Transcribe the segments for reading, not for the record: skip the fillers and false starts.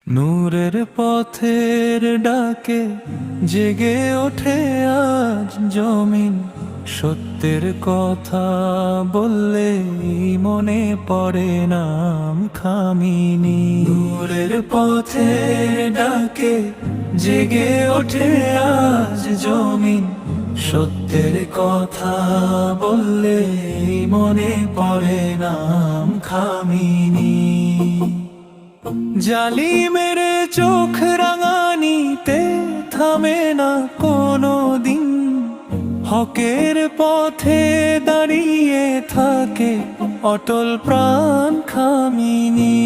নূরের পথের ডাকে জেগে ওঠে আজ জমিন। সত্যের কথা বললে মনে পড়ে নাম খামিনি। নূরের পথের ডাকে জেগে ওঠে আজ জমিন। সত্যের কথা বললে মনে পড়ে নাম খামিনি। জালিমের চোখ রাঙানিতে থামে না কোনো দিন। হকের পথে দাঁড়িয়ে থাকে অটল প্রাণ খামিনি।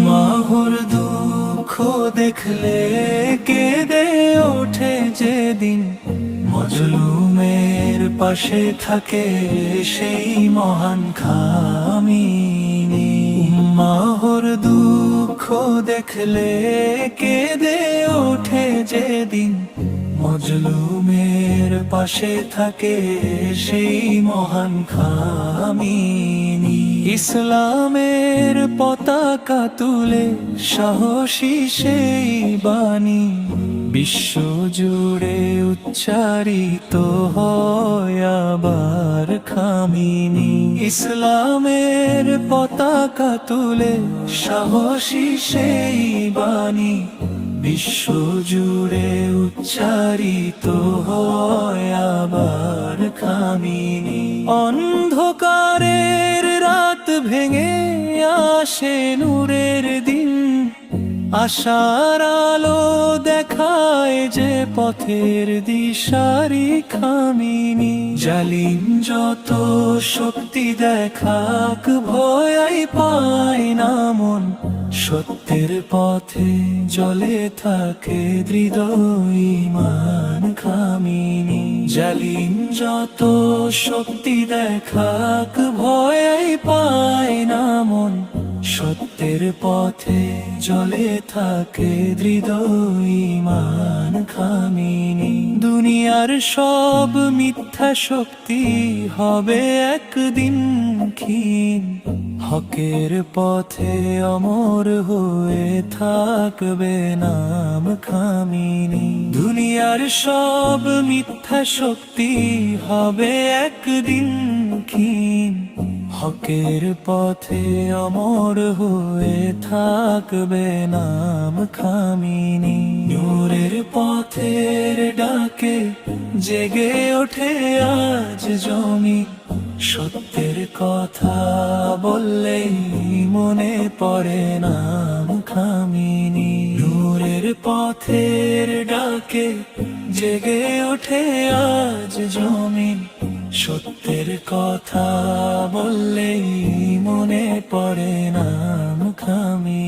মাহুর দুঃখ দেখলে কেঁদে ওঠে যেদিন। মজলুমের পাশে থাকে সেই মহান খামিনি। মাহুর দুঃখ দেখলে কেঁদে ওঠে যেদিন। মজলুমের পাশে থাকে সেই মহান খামিনি। ইসলামের পতাকা তুলে সাহসী সেই বাণী বিশ্ব জুড়ে উচ্চারিত হয় আবার খামিনি। ইসলামের পতাকা তুলে সাহসী সেই বাণী বিশ্ব জুড়ে উচ্চারিত হয় আবার খামিনি। অন্ধকারের রাত ভেঙে আসে নূরের দিন। আশার আলো দেখায় যে পথের দিশারি খামিনি। জালিম যত শক্তি দেখাক ভয় পায় না মন। সত্যের পথে জ্বলে থাকে দৃঢ় ঈমান খামিনি। জালিম যত শক্তি দেখাক ভয় পায় না মন। সত্যের পথে জ্বলে থাকে দৃঢ় ঈমান খামিনি। দুনিয়ার সব মিথ্যা শক্তি হবে একদিন ক্ষীণ। হকের পথে অমর হয়ে থাকবে নাম খামিনি। দুনিয়ার সব মিথ্যা শক্তি হবে একদিন ক্ষীণ। হকের পথে অমর হয়ে থাকবে নাম খামিনি। নূরের পথের ডাকে জেগে ওঠে আজ জমিন। সত্যের কথা বললেই মনে পড়ে নাম খামিনি। নূরের পথের ডাকে জেগে ওঠে আজ জমিন। সত্যের কথা বললেই মনে পড়ে নাম খামিনি।